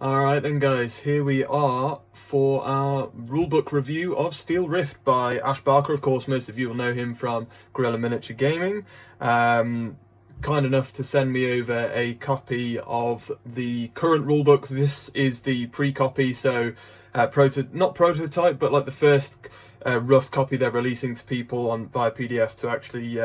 Alright then guys, here we are for our rulebook review of Steel Rift by Ash Barker. Of course, most of you will know him from Guerrilla Miniature Gaming. Kind enough to send me over a copy of the current rulebook. This is the pre-copy, so not prototype, but like the first rough copy they're releasing to people on via PDF to actually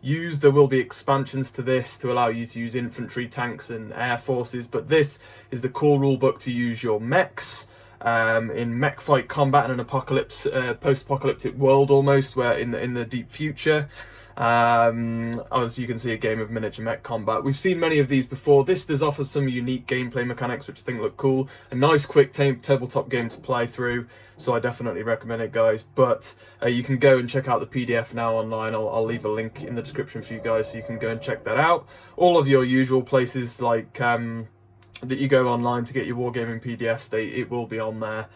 use. There will be expansions to this to allow you to use infantry, tanks and air forces, but this is the core rulebook to use your mechs in mech fight combat in an apocalypse, post-apocalyptic world almost, where in the deep future. As you can see, a game of miniature mech combat. We've seen many of these before. This does offer some unique gameplay mechanics which I think look cool. A nice quick tabletop game to play through, so I definitely recommend it, guys. But you can go and check out the PDF now online. I'll leave a link in the description for you guys so you can go and check that out. All of your usual places like that you go online to get your Wargaming PDFs, it will be on there.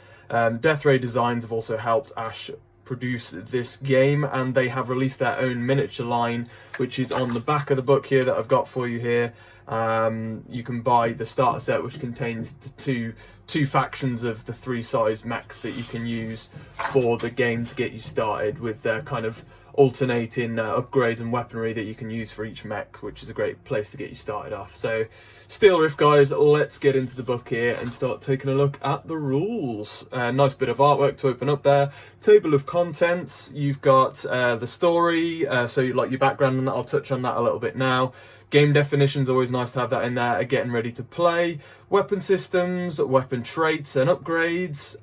Death Ray Designs have also helped Ash produce this game, and they have released their own miniature line, which is on the back of the book here that I've got for you here. You can buy the starter set, which contains the two factions of the three size mechs that you can use for the game to get you started, with their kind of alternating upgrades and weaponry that you can use for each mech, which is a great place to get you started off. So Steel Rift, guys, let's get into the book here and start taking a look at the rules. Nice bit of artwork to open up there. Table of contents, you've got the story, so like your background, and I'll touch on that a little bit now. Game definitions, always nice to have that in there. Getting ready to play. Weapon systems, weapon traits and upgrades,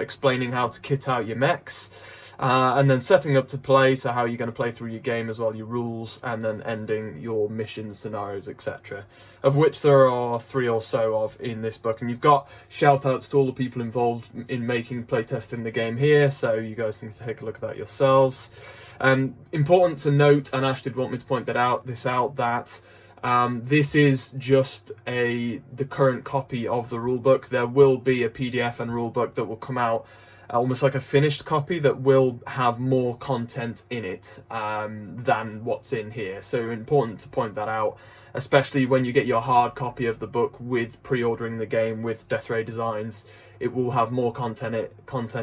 explaining how to kit out your mechs. And then setting up to play, so how you're going to play through your game as well, your rules, and then ending your mission scenarios, etc. Of which there are 3 or so of in this book. And you've got shout outs to all the people involved in making playtesting the game here, so you guys can take a look at that yourselves. Important to note, and Ash did want me to point that out, that this is just the current copy of the rulebook. There will be a PDF and rulebook that will come out, almost like a finished copy, that will have more content in it than what's in here. So important to point that out, especially when you get your hard copy of the book with pre-ordering the game with Death Ray Designs. It will have more content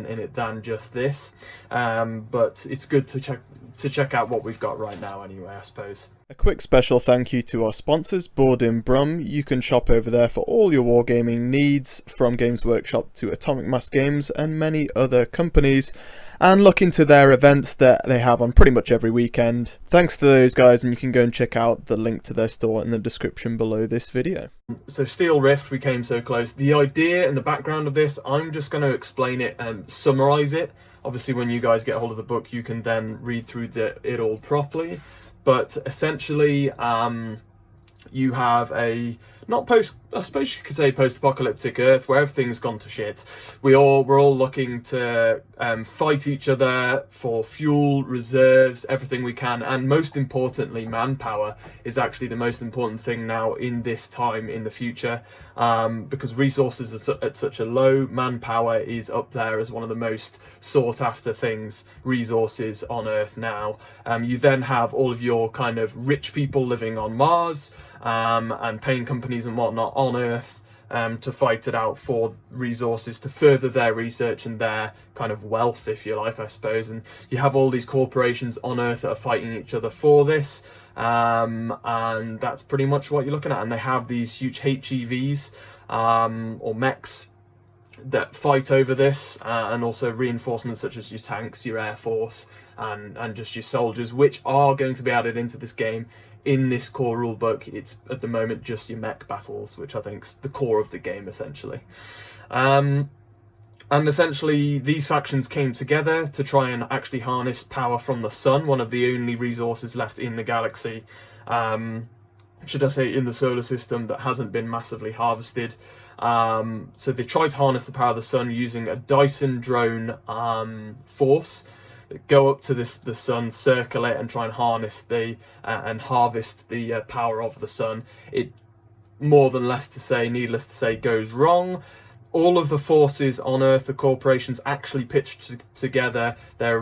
in it than just this, but it's good to check out what we've got right now anyway, I suppose. A quick special thank you to our sponsors, Board in Brum. You can shop over there for all your wargaming needs, from Games Workshop to Atomic Mass Games and many other companies, and look into their events that they have on pretty much every weekend. Thanks to those guys, and you can go and check out the link to their store in the description below this video. So Steel Rift, we came so close. The idea and the background of this, I'm just going to explain it and summarize it. Obviously when you guys get hold of the book, you can then read through it all properly. But essentially, you have I suppose you could say post-apocalyptic Earth, where everything's gone to shit. We're all looking to fight each other for fuel, reserves, everything we can, and most importantly, manpower is actually the most important thing now in this time in the future, because resources are at such a low. Manpower is up there as one of the most sought after things, resources on Earth now. You then have all of your kind of rich people living on Mars, and paying companies and whatnot on Earth to fight it out for resources to further their research and their kind of wealth, if you like, I suppose. And you have all these corporations on Earth that are fighting each other for this, and that's pretty much what you're looking at. And they have these huge HEVs, or mechs, that fight over this, and also reinforcements such as your tanks, your air force, and just your soldiers, which are going to be added into this game. In this core rulebook, it's at the moment just your mech battles, which I think's the core of the game essentially. And essentially these factions came together to try and actually harness power from the sun, one of the only resources left in the galaxy, should I say in the solar system, that hasn't been massively harvested. So they tried to harness the power of the sun using a Dyson drone force. Go up to the sun, circle it, and try and harness and harvest the power of the sun. It, needless to say, goes wrong. All of the forces on Earth, the corporations, actually pitched together their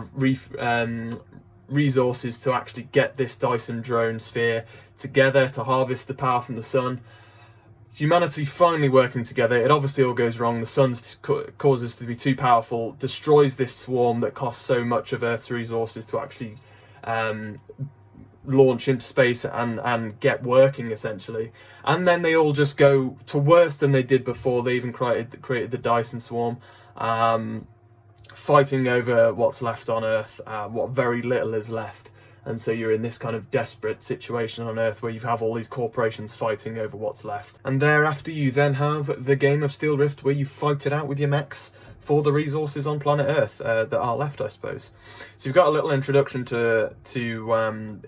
resources to actually get this Dyson drone sphere together to harvest the power from the sun. humanity finally working together. It obviously all goes wrong. The sun causes to be too powerful, destroys this swarm that costs so much of Earth's resources to actually launch into space and get working, essentially. And then they all just go to worse than they did before. They even created the Dyson swarm, fighting over what's left on Earth, what very little is left. And so you're in this kind of desperate situation on Earth where you have all these corporations fighting over what's left. And thereafter you then have the game of Steel Rift, where you fight it out with your mechs for the resources on planet Earth that are left, I suppose. So you've got a little introduction to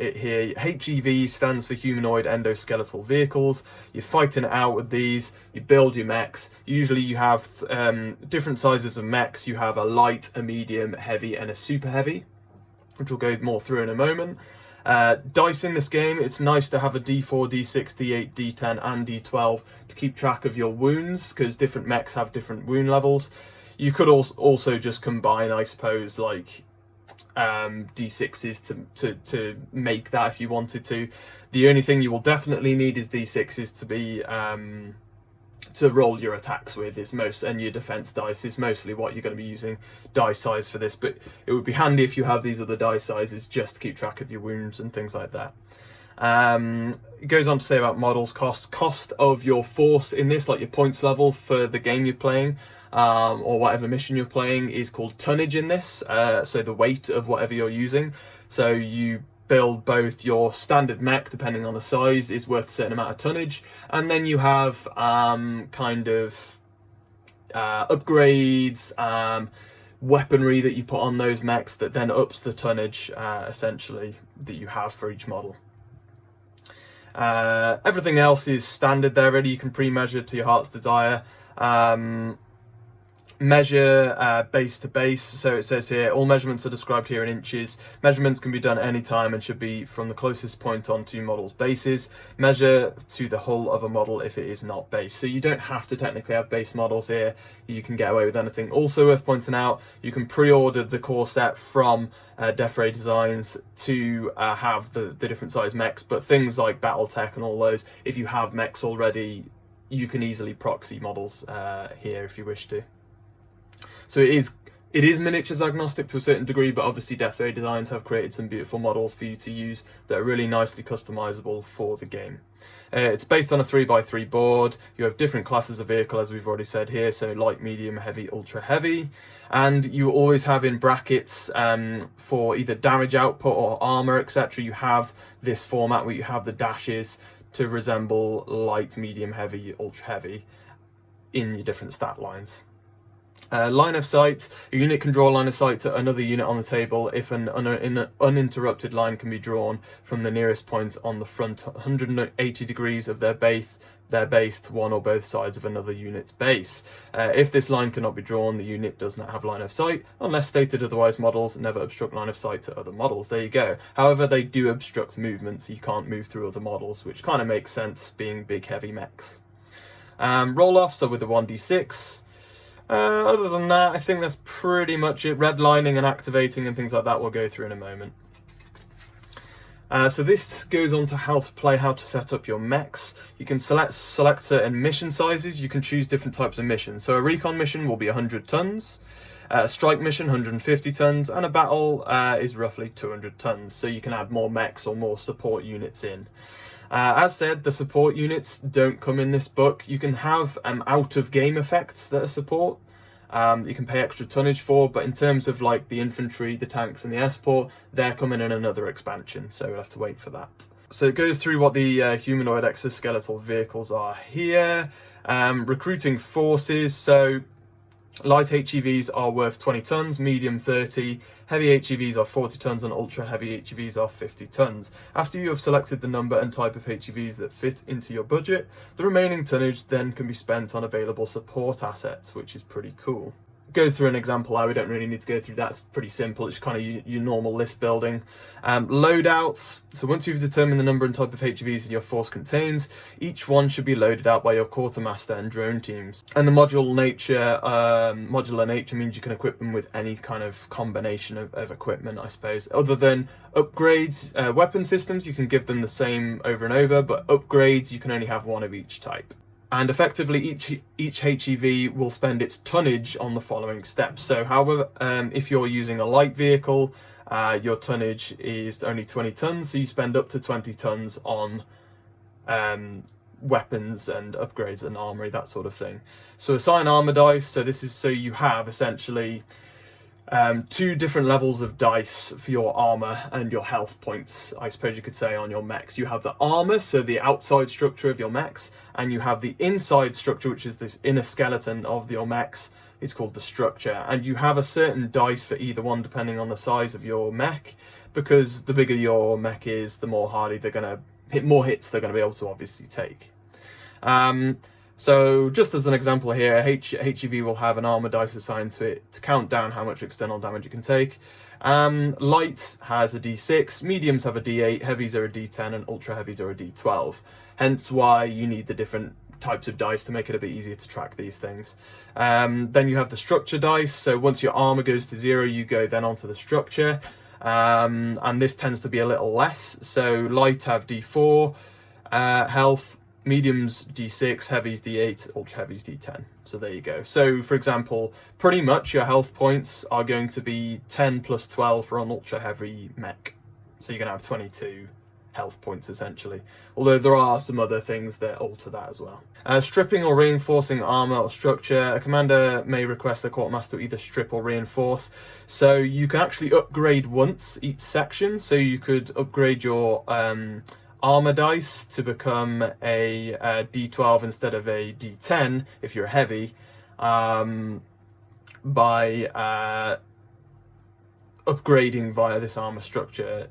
it here. HEV stands for Humanoid Endoskeletal Vehicles. You're fighting it out with these. You build your mechs. Usually you have different sizes of mechs. You have a light, a medium, heavy, and a super heavy, which we'll go more through in a moment. Dice in this game, it's nice to have a D4, D6, D8, D10 and D12 to keep track of your wounds, because different mechs have different wound levels. You could also just combine, I suppose, like D6s to make that if you wanted to. The only thing you will definitely need is D6s to be to roll your attacks with, and your defense dice is mostly what you're going to be using dice size for this, but it would be handy if you have these other dice sizes just to keep track of your wounds and things like that. It goes on to say about models cost of your force in this, like your points level for the game you're playing, or whatever mission you're playing, is called tonnage in this, so the weight of whatever you're using. So you build both your standard mech, depending on the size, is worth a certain amount of tonnage, and then you have upgrades, weaponry that you put on those mechs that then ups the tonnage, essentially, that you have for each model. Everything else is standard there already. You can pre-measure to your heart's desire. Measure base to base, so it says here all measurements are described here in inches. Measurements can be done anytime and should be from the closest point on two models' bases. Measure to the hull of a model if it is not base, so you don't have to technically have base models here. You can get away with anything. Also worth pointing out, you can pre-order the core set from Defray Designs to have the different size mechs, but things like Battletech and all those, if you have mechs already, you can easily proxy models here if you wish to. So it is miniatures agnostic to a certain degree, but obviously Defray Designs have created some beautiful models for you to use that are really nicely customizable for the game. It's based on a 3x3 board. You have different classes of vehicle, as we've already said here, so light, medium, heavy, ultra heavy, and you always have in brackets for either damage output or armor, etc. You have this format where you have the dashes to resemble light, medium, heavy, ultra heavy in your different stat lines. Line of sight. A unit can draw line of sight to another unit on the table if an uninterrupted line can be drawn from the nearest point on the front 180 degrees of their base to one or both sides of another unit's base. If this line cannot be drawn, the unit does not have line of sight, unless stated otherwise. Models never obstruct line of sight to other models. There you go. However, they do obstruct movement, so you can't move through other models, which kind of makes sense being big heavy mechs. Roll off, so with the 1d6. Other than that, I think that's pretty much it. Redlining and activating and things like that we'll go through in a moment. So this goes on to how to play, how to set up your mechs. You can select certain mission sizes. You can choose different types of missions. So a recon mission will be 100 tons, a strike mission 150 tons, and a battle is roughly 200 tons. So you can add more mechs or more support units in. As said, the support units don't come in this book. You can have out-of-game effects that are support. You can pay extra tonnage for, but in terms of like the infantry, the tanks and the air support, they're coming in another expansion, so we'll have to wait for that. So it goes through what the humanoid exoskeletal vehicles are here. Recruiting forces, so light HEVs are worth 20 tons, medium 30, heavy HEVs are 40 tons, and ultra heavy HEVs are 50 tons. After you have selected the number and type of HEVs that fit into your budget, the remaining tonnage then can be spent on available support assets, which is pretty cool. Go through an example here. We don't really need to go through that. It's pretty simple. It's kind of your normal list building. Loadouts. So once you've determined the number and type of HEVs your force contains, each one should be loaded out by your quartermaster and drone teams. And the modular nature means you can equip them with any kind of combination of equipment, I suppose. Other than upgrades, weapon systems, you can give them the same over and over, but upgrades, you can only have one of each type. And effectively, each HEV will spend its tonnage on the following steps. So, however, if you're using a light vehicle, your tonnage is only 20 tons, so you spend up to 20 tons on weapons and upgrades and armory, that sort of thing. So assign armor dice. So this is so you have essentially two different levels of dice for your armor and your health points, I suppose you could say, on your mechs. You have the armor, so the outside structure of your mechs, and you have the inside structure, which is this inner skeleton of your mechs. It's called the structure, and you have a certain dice for either one depending on the size of your mech, because the bigger your mech is, the more hardy they're going to hit, more hits they're going to be able to obviously take. So just as an example here, HEV will have an armor dice assigned to it to count down how much external damage it can take. Light has a D6, mediums have a D8, heavies are a D10, and ultra heavies are a D12. Hence why you need the different types of dice to make it a bit easier to track these things. Then you have the structure dice, so once your armor goes to 0, you go then onto the structure. And this tends to be a little less. So light have D4 health, mediums D6, heavies D8, ultra heavies D10. So there you go. So for example, pretty much your health points are going to be 10 plus 12 for an ultra heavy mech. So you're going to have 22 health points essentially, although there are some other things that alter that as well. Stripping or reinforcing armor or structure. A commander may request a quartermaster to either strip or reinforce, so you can actually upgrade once each section. So you could upgrade your armor dice to become a D12 instead of a D10 if you're heavy, by upgrading via this armor structure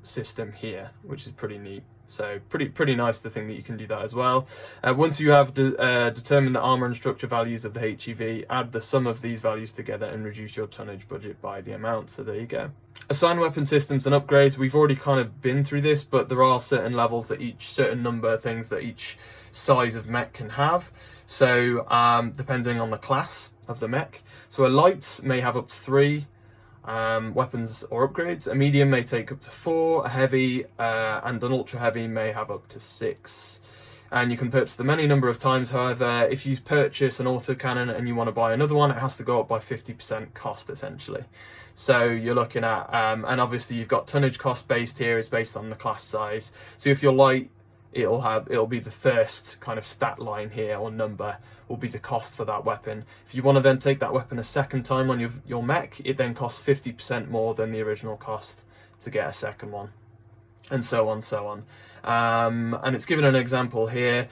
system here, which is pretty neat. So pretty nice to think that you can do that as well. Once you have determined the armor and structure values of the HEV, add the sum of these values together and reduce your tonnage budget by the amount. So there you go. Assign weapon systems and upgrades. We've already kind of been through this, but there are certain levels that certain number of things that each size of mech can have. So depending on the class of the mech. So a light may have up to 3 weapons or upgrades. A medium may take up to 4, a heavy and an ultra heavy may have up to 6. And you can purchase them any number of times. However, if you purchase an autocannon and you want to buy another one, it has to go up by 50% cost essentially. So you're looking at, and obviously you've got tonnage cost based here, is based on the class size. So if you're light, it'll be the first kind of stat line here, or number will be the cost for that weapon. If you want to then take that weapon a second time on your mech, it then costs 50% more than the original cost to get a second one, and so on, so on. And it's given an example here.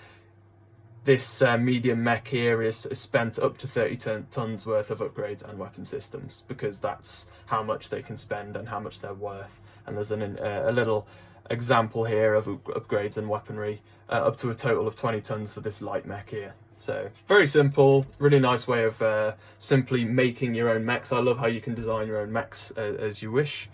This medium mech here is spent up to 30 tons worth of upgrades and weapon systems, because that's how much they can spend and how much they're worth. And there's a little example here of upgrades and weaponry up to a total of 20 tons for this light mech here. So very simple, really nice way of simply making your own mechs. I love how you can design your own mechs as you wish.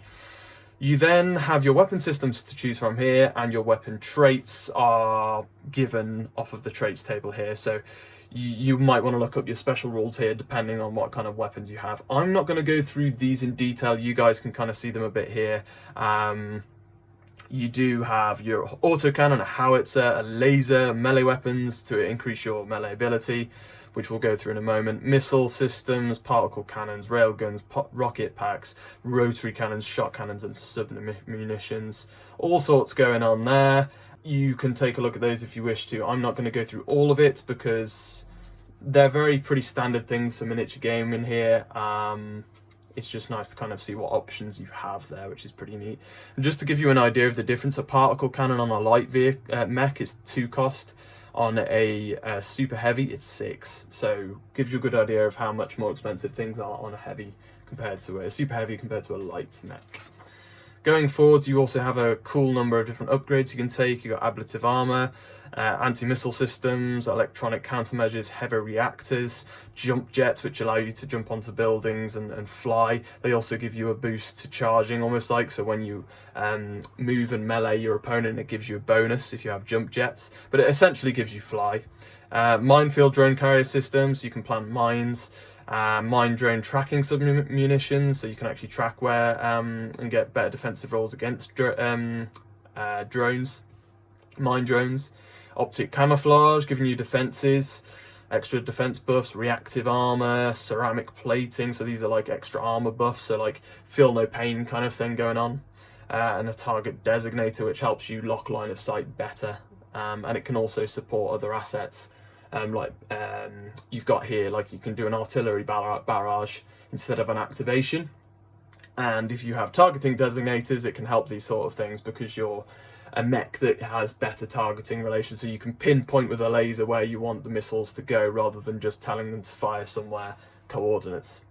You then have your weapon systems to choose from here, and your weapon traits are given off of the traits table here. So you might want to look up your special rules here depending on what kind of weapons you have. I'm not going to go through these in detail. You guys can kind of see them a bit here. You do have your autocannon, a howitzer, a laser, melee weapons to increase your melee ability, which we'll go through in a moment. Missile systems, particle cannons, railguns, rocket packs, rotary cannons, shot cannons, and sub-munitions. All sorts going on there. You can take a look at those if you wish to. I'm not going to go through all of it because they're pretty standard things for miniature gaming here. It's just nice to kind of see what options you have there, which is pretty neat. And just to give you an idea of the difference, a particle cannon on a light mech is 2 cost. On a super heavy, it's 6. So gives you a good idea of how much more expensive things are on a heavy compared to a super heavy compared to a light mech. Going forwards, you also have a cool number of different upgrades you can take. You've got ablative armor, anti-missile systems, electronic countermeasures, heavy reactors, jump jets, which allow you to jump onto buildings and fly. They also give you a boost to charging, almost like, so when you move and melee your opponent, it gives you a bonus if you have jump jets, but it essentially gives you fly. Minefield drone carrier systems, you can plant mines. Mine drone tracking sub-munitions, so you can actually track where and get better defensive rolls against drones, mine drones. Optic camouflage, giving you defenses, extra defense buffs, reactive armor, ceramic plating, so these are like extra armor buffs, so like feel no pain kind of thing going on. And a target designator, which helps you lock line of sight better, and it can also support other assets. You've got here, like you can do an artillery barrage instead of an activation. And if you have targeting designators, it can help these sort of things because you're a mech that has better targeting relations, so you can pinpoint with a laser where you want the missiles to go rather than just telling them to fire somewhere coordinates.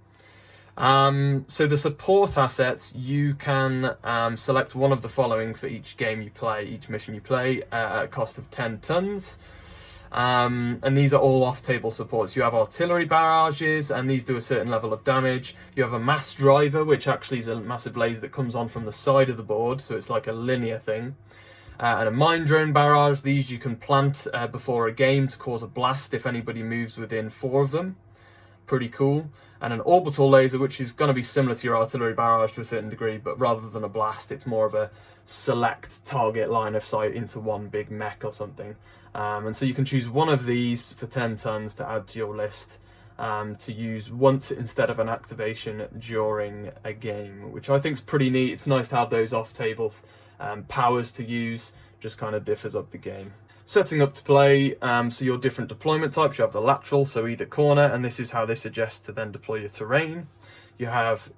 So the support assets, you can select one of the following for each game you play, each mission you play, at a cost of 10 tons. And these are all off-table supports. You have artillery barrages, and these do a certain level of damage. You have a mass driver, which actually is a massive laser that comes on from the side of the board, so it's like a linear thing. And a mine drone barrage. These you can plant before a game to cause a blast if anybody moves within 4 of them. Pretty cool. And an orbital laser, which is going to be similar to your artillery barrage to a certain degree, but rather than a blast, it's more of a select target line of sight into one big mech or something. And so you can choose one of these for 10 tons to add to your list, to use once instead of an activation during a game, which I think is pretty neat. It's nice to have those off-table powers to use, just kind of differs up the game. Setting up to play, so your different deployment types, you have the lateral, so either corner, and this is how they suggest to then deploy your terrain. You have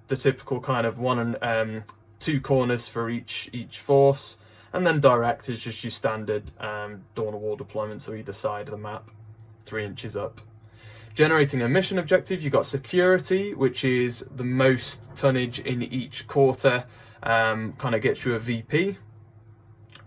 the typical kind of 1 and 2 corners for each force, and then direct is just your standard dawn of war deployment, so either side of the map, 3 inches up. Generating a mission objective, you've got security, which is the most tonnage in each quarter, kind of gets you a VP.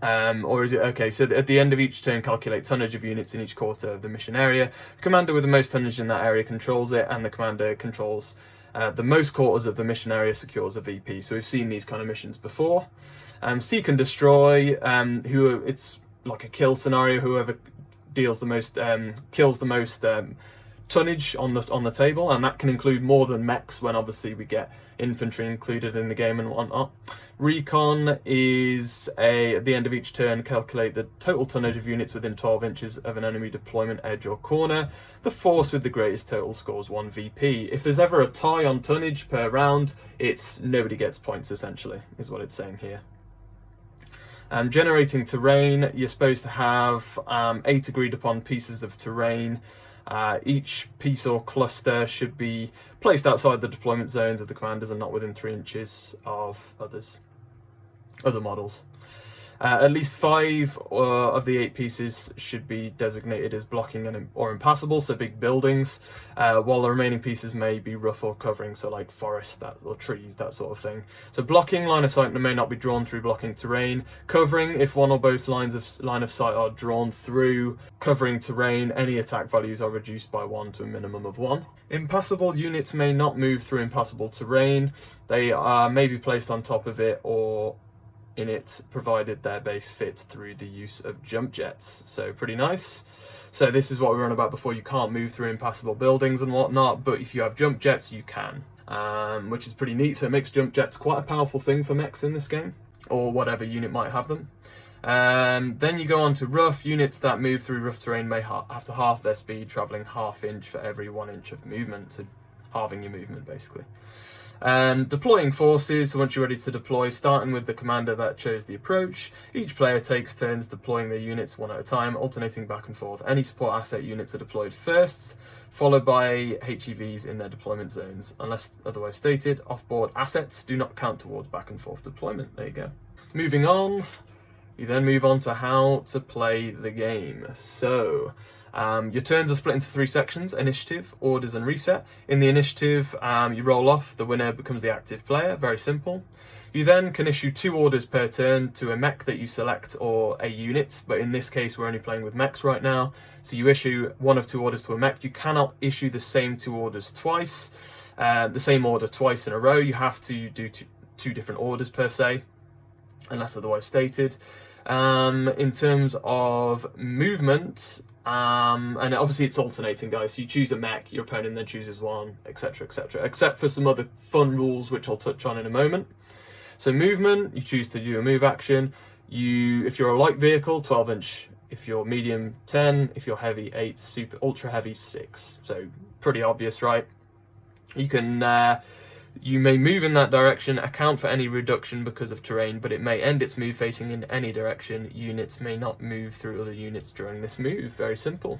Or is it, okay, so at the end of each turn, calculate tonnage of units in each quarter of the mission area. The commander with the most tonnage in that area controls it, and the commander controls the most quarters of the mission area secures a VP. So we've seen these kind of missions before. Seek and destroy, it's like a kill scenario. Whoever deals the most, kills the most tonnage on the table, and that can include more than mechs when obviously we get infantry included in the game and whatnot. Recon is at the end of each turn, calculate the total tonnage of units within 12 inches of an enemy deployment edge or corner. The force with the greatest total scores 1 VP. If there's ever a tie on tonnage per round, it's nobody gets points, essentially, is what it's saying here. Generating terrain, you're supposed to have 8 agreed upon pieces of terrain. Each piece or cluster should be placed outside the deployment zones of the commanders and not within 3 inches of other models. At least 5 of the 8 pieces should be designated as blocking or impassable, so big buildings, while the remaining pieces may be rough or covering, so like forest or trees, that sort of thing. So blocking, line of sight may not be drawn through blocking terrain. Covering, if one or both line of sight are drawn through covering terrain, any attack values are reduced by 1 to a minimum of 1. Impassable units may not move through impassable terrain. They may be placed on top of it or in it, provided their base fits through the use of jump jets. So pretty nice. So this is what we were on about before. You can't move through impassable buildings and whatnot, but if you have jump jets, you can, which is pretty neat. So it makes jump jets quite a powerful thing for mechs in this game, or whatever unit might have them. Then you go on to rough. Units that move through rough terrain may have to halve their speed, travelling ½ inch for every 1 inch of movement, so halving your movement basically. Deploying forces, so once you're ready to deploy, starting with the commander that chose the approach. Each player takes turns deploying their units one at a time, alternating back and forth. Any support asset units are deployed first, followed by HEVs in their deployment zones. Unless otherwise stated, off-board assets do not count towards back and forth deployment. There you go. Moving on, you then move on to how to play the game. So, your turns are split into 3 sections: initiative, orders, and reset. In the initiative, you roll off, the winner becomes the active player, very simple. You then can issue 2 orders per turn to a mech that you select or a unit, but in this case we're only playing with mechs right now. So you issue 1 of 2 orders to a mech. You cannot issue the same 2 orders twice, the same order twice in a row. You have to do 2 different orders per se, unless otherwise stated. In terms of movement, and obviously it's alternating, guys, so you choose a mech, your opponent then chooses one, etc, etc, except for some other fun rules which I'll touch on in a moment. So movement, you choose to do a move action. If you're a light vehicle, 12-inch If you're medium, 10. If you're heavy, 8. Super ultra heavy, 6. So pretty obvious, right? You can you may move in that direction, account for any reduction because of terrain, but it may end its move facing in any direction. Units may not move through other units during this move. Very simple.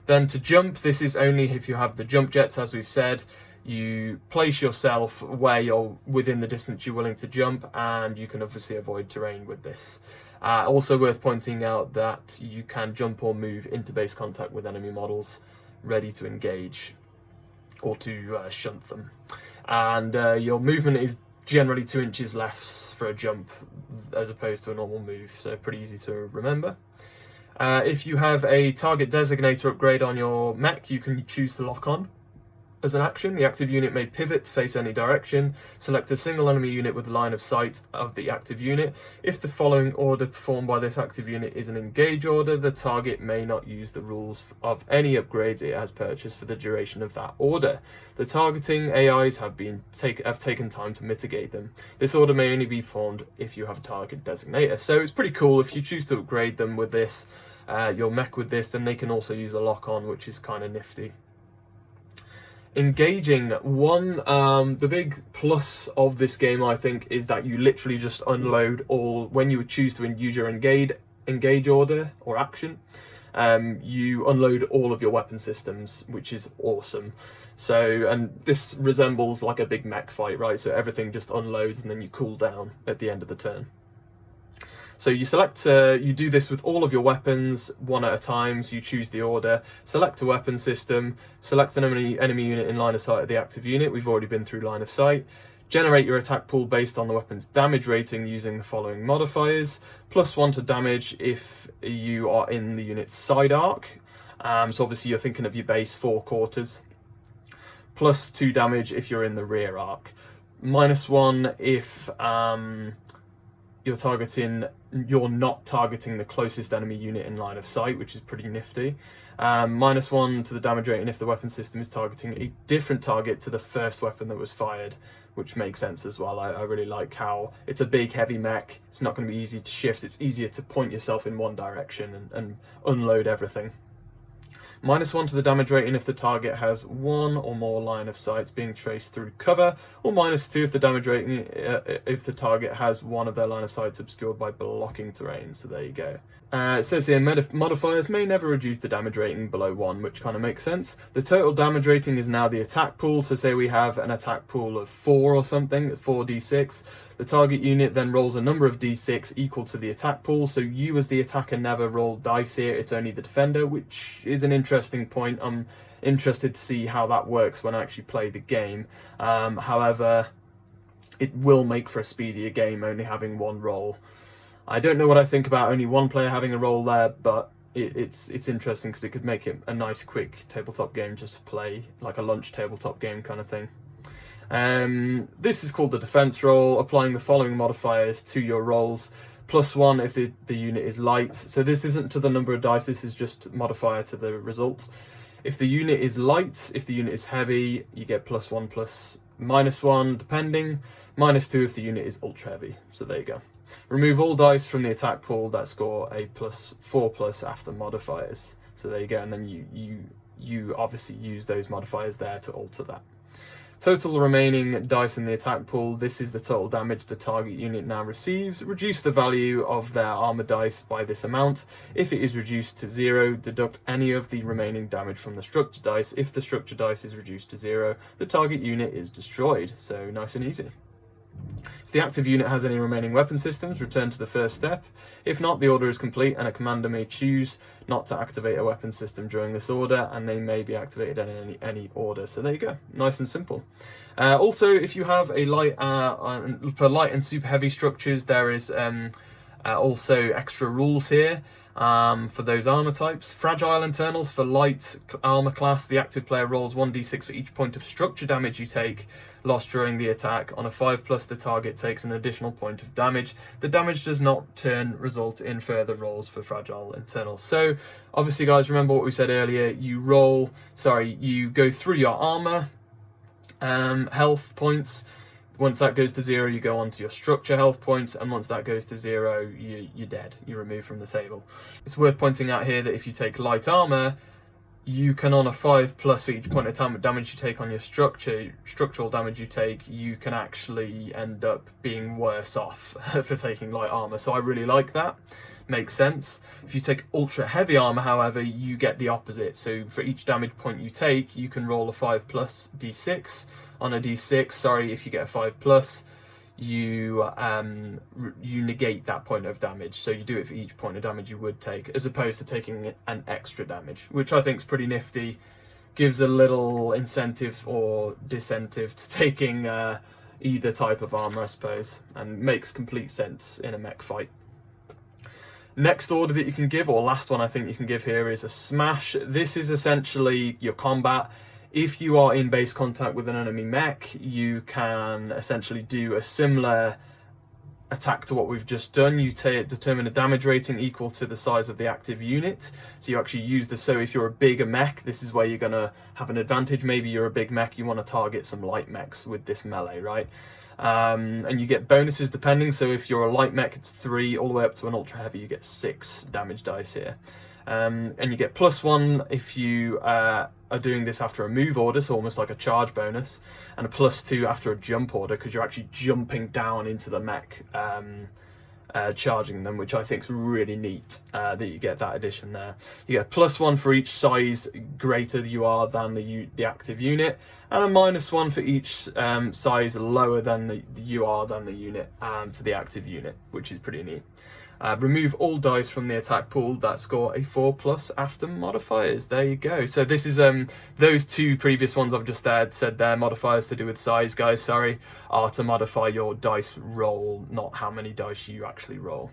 Then to jump, this is only if you have the jump jets, as we've said. You place yourself where you're within the distance you're willing to jump, and you can obviously avoid terrain with this. Also worth pointing out that you can jump or move into base contact with enemy models ready to engage or to shunt them. And your movement is generally 2 inches less for a jump as opposed to a normal move, so pretty easy to remember. If you have a target designator upgrade on your mech, you can choose to lock on. As an action, the active unit may pivot to face any direction. Select a single enemy unit with line of sight of the active unit. If the following order performed by this active unit is an engage order, the target may not use the rules of any upgrades it has purchased for the duration of that order. The targeting AIs have taken time to mitigate them. This order may only be performed if you have a target designator. So it's pretty cool if you choose to upgrade them with this, your mech with this, then they can also use a lock on, which is kind of nifty. Engaging, the big plus of this game, I think, is that you literally just unload all, when you would choose to use your engage order or action, you unload all of your weapon systems, which is awesome. So, and this resembles like a big mech fight, right? So everything just unloads and then you cool down at the end of the turn. So you select, you do this with all of your weapons one at a time, so you choose the order, select a weapon system, select an enemy unit in line of sight of the active unit, we've already been through line of sight, generate your attack pool based on the weapon's damage rating using the following modifiers, +1 to damage if you are in the unit's side arc, so obviously you're thinking of your base 4 quarters, +2 damage if you're in the rear arc, -1 if you're not targeting the closest enemy unit in line of sight, which is pretty nifty. -1 to the damage rating if the weapon system is targeting a different target to the first weapon that was fired, which makes sense as well. I really like how it's a big heavy mech, it's not going to be easy to shift, it's easier to point yourself in one direction and unload everything. -1 to the damage rating if the target has 1 or more line of sights being traced through cover, or -2 if the damage rating if the target has one of their line of sights obscured by blocking terrain. So there you go. It says here modifiers may never reduce the damage rating below 1, which kind of makes sense. The total damage rating is now the attack pool, so say we have an attack pool of 4 or something, 4d6. The target unit then rolls a number of d6 equal to the attack pool, so you as the attacker never roll dice here, it's only the defender, which is an interesting point. I'm interested to see how that works when I actually play the game. However, it will make for a speedier game only having one roll. I don't know what I think about only one player having a role there, but it's interesting because it could make it a nice quick tabletop game just to play, like a lunch tabletop game kind of thing. This is called the defense roll, applying the following modifiers to your rolls. +1 if the unit is light, so this isn't to the number of dice, this is just modifier to the result. If the unit is light, if the unit is heavy, you get +1 plus -1 depending, -2 if the unit is ultra heavy. So there you go. Remove all dice from the attack pool that score a +4+ after modifiers. So there you go, and then you obviously use those modifiers there to alter that. Total remaining dice in the attack pool, this is the total damage the target unit now receives. Reduce the value of their armor dice by this amount. If it is reduced to 0, deduct any of the remaining damage from the structure dice. If the structure dice is reduced to 0, the target unit is destroyed. So nice and easy. If the active unit has any remaining weapon systems, return to the first step. If not, the order is complete and a commander may choose not to activate a weapon system during this order, and they may be activated in any order. So there you go, nice and simple. Also, if you have a light, for light and super heavy structures, there is also extra rules here. For those armor types. Fragile internals for light armor class, the active player rolls 1d6 for each point of structure damage you take lost during the attack. On a 5+, the target takes an additional point of damage. The damage does not result in further rolls for fragile internals. So obviously, guys, remember what we said earlier, you go through your armor health points. Once that goes to 0, you go on to your structure health points, and once that goes to 0, you're dead. You're removed from the table. It's worth pointing out here that if you take light armor, you can, on a 5+ for each point of damage you take on your structural damage you take, you can actually end up being worse off for taking light armor. So I really like that. Makes sense. If you take ultra heavy armor, however, you get the opposite. So for each damage point you take, you can roll a 5+ d6. On a d6, if you get a 5+, you negate that point of damage. So you do it for each point of damage you would take, as opposed to taking an extra damage, which I think is pretty nifty. Gives a little incentive or disincentive to taking either type of armor, I suppose, and makes complete sense in a mech fight. Next order that you can give, or last one I think you can give here, is a smash. This is essentially your combat. If you are in base contact with an enemy mech, you can essentially do a similar attack to what we've just done. You determine a damage rating equal to the size of the active unit. So you actually use this. So if you're a bigger mech, this is where you're going to have an advantage. Maybe you're a big mech, you want to target some light mechs with this melee, right? And you get bonuses depending. So if you're a light mech, it's 3, all the way up to an ultra heavy, you get 6 damage dice here. And you get +1 if you are doing this after a move order, so almost like a charge bonus, and a +2 after a jump order, because you're actually jumping down into the mech, charging them, which I think is really neat, that you get that addition there. You get +1 for each size greater you are than the active unit, and a -1 for each size lower than you are than the unit to the active unit, which is pretty neat. Remove all dice from the attack pool that score a 4+ after modifiers. There you go. So this is those two previous ones I've just said there, modifiers to do with size, guys, are to modify your dice roll, not how many dice you actually roll.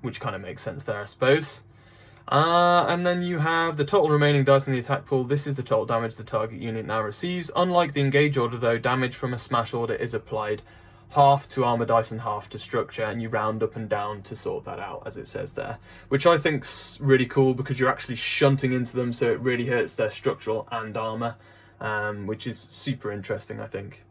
Which kind of makes sense there, I suppose. And then you have the total remaining dice in the attack pool. This is the total damage the target unit now receives. Unlike the engage order, though, damage from a smash order is applied half to armor dice and half to structure, and you round up and down to sort that out, as it says there, which I think's really cool because you're actually shunting into them, so it really hurts their structural and armor, which is super interesting, I think.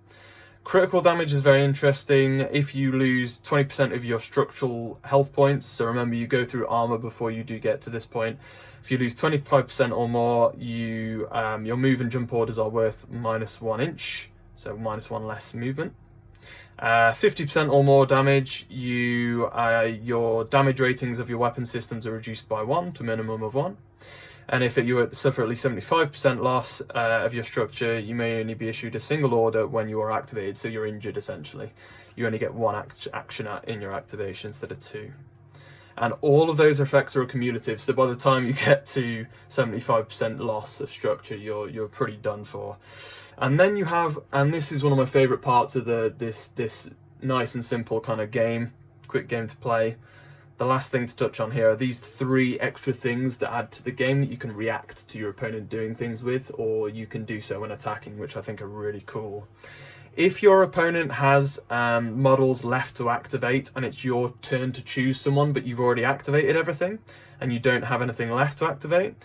Critical damage is very interesting. If you lose 20% of your structural health points, so remember you go through armor before you do get to this point, if you lose 25% or more, your move and jump orders are worth -1 inch, so -1 less movement. 50% or more damage, your damage ratings of your weapon systems are reduced by 1 to a minimum of 1. And if you suffer at least 75% loss of your structure, you may only be issued a single order when you are activated, so you're injured essentially. You only get 1 action in your activation instead of 2. And all of those effects are cumulative, so by the time you get to 75% loss of structure, you're pretty done for. And then you have, and this is one of my favourite parts of this nice and simple kind of game, quick game to play. The last thing to touch on here are these 3 extra things that add to the game that you can react to your opponent doing things with, or you can do so when attacking, which I think are really cool. If your opponent has models left to activate and it's your turn to choose someone, but you've already activated everything and you don't have anything left to activate,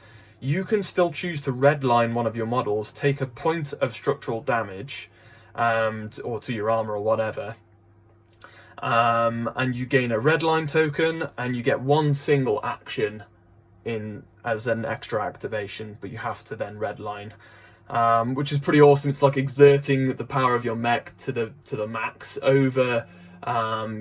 you can still choose to redline one of your models, take a point of structural damage, or to your armor or whatever, and you gain a redline token, and you get 1 single action as an extra activation, but you have to then redline. Which is pretty awesome. It's like exerting the power of your mech to the max over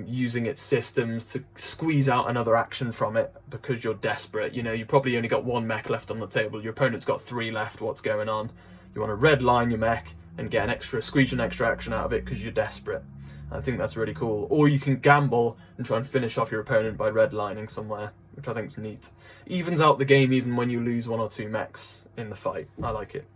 using its systems to squeeze out another action from it because you're desperate. You probably only got 1 mech left on the table. Your opponent's got 3 left. What's going on? You want to redline your mech and get squeeze an extra action out of it because you're desperate. I think that's really cool. Or you can gamble and try and finish off your opponent by redlining somewhere, which I think is neat. Evens out the game even when you lose 1 or 2 mechs in the fight. I like it.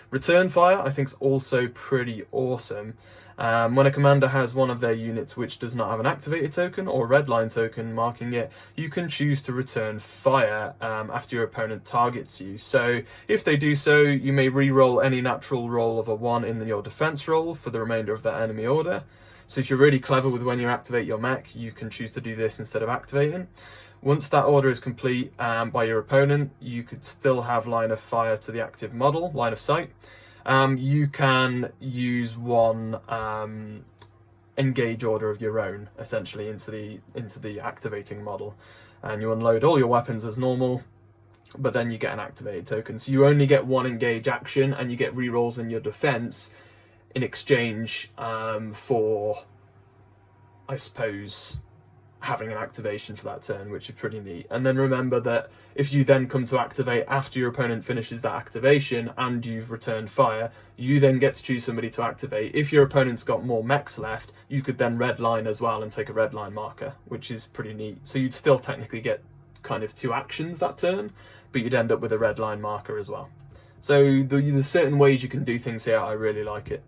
Return fire I think is also pretty awesome. When a commander has one of their units which does not have an activated token or a redline token marking it, you can choose to return fire after your opponent targets you. So if they do so, you may re-roll any natural roll of a 1 in your defense roll for the remainder of that enemy order. So if you're really clever with when you activate your mech, you can choose to do this instead of activating. Once that order is complete by your opponent, you could still have line of fire to the active model, line of sight. you can use one engage order of your own, essentially, into the activating model, and you unload all your weapons as normal, but then you get an activated token. So you only get one engage action, and you get rerolls in your defense in exchange for, I suppose, having an activation for that turn, which is pretty neat. And then remember that if you then come to activate after your opponent finishes that activation and you've returned fire, you then get to choose somebody to activate. If your opponent's got more mechs left, you could then red line as well and take a red line marker, which is pretty neat. So you'd still technically get kind of 2 actions that turn, but you'd end up with a red line marker as well. So there's certain ways you can do things here. I really like it.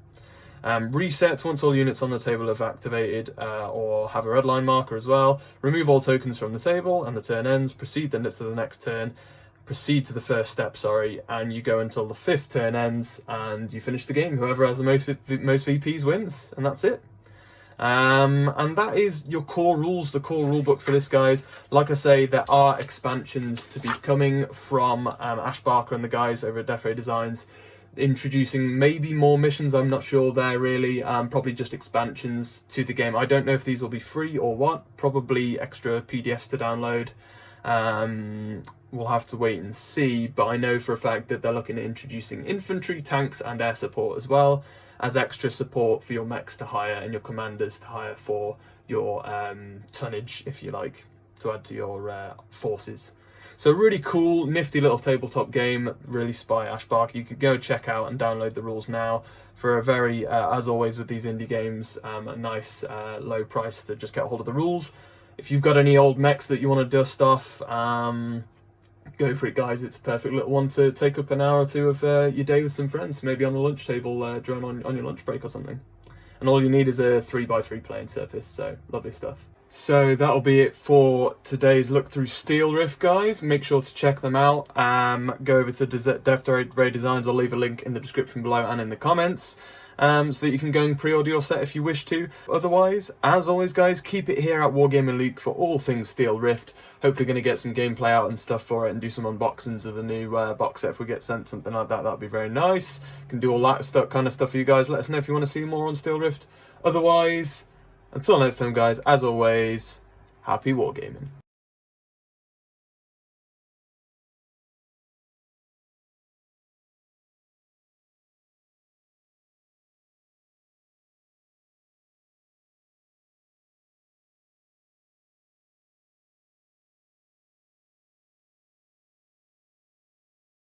Reset once all units on the table have activated or have a red line marker as well. Remove all tokens from the table and the turn ends. Proceed then to the next turn. Proceed to the first step, sorry, and you go until the 5th turn ends and you finish the game. Whoever has the most VPs wins, and that's it. And that is your core rules, the core rulebook for this, guys. Like I say, there are expansions to be coming from Ash Barker and the guys over at Death Ray Designs, introducing maybe more missions. I'm not sure there really. Probably just expansions to the game. I don't know if these will be free or what. Probably extra PDFs to download. We'll have to wait and see, but I know for a fact that they're looking at introducing infantry, tanks and air support as well, as extra support for your mechs to hire and your commanders to hire for your tonnage, if you like, to add to your forces. So really cool, nifty little tabletop game, really by Ash Barker. You could go check out and download the rules now for a very, as always with these indie games, a nice low price to just get hold of the rules. If you've got any old mechs that you want to dust off, go for it, guys. It's a perfect little one to take up an hour or two of your day with some friends, maybe on the lunch table during on your lunch break or something. And all you need is a 3x3 playing surface, so lovely stuff. So that'll be it for today's look through Steel Rift, guys. Make sure to check them out. Go over to Death Ray Designs. I'll leave a link in the description below and in the comments, so that you can go and pre-order your set if you wish to. Otherwise, as always, guys, keep it here at Wargaming League for all things Steel Rift. Hopefully going to get some gameplay out and stuff for it and do some unboxings of the new box set if we get sent something like that. That'd be very nice. Can do all that kind of stuff for you guys. Let us know if you want to see more on Steel Rift. Otherwise, until next time, guys, as always, happy wargaming.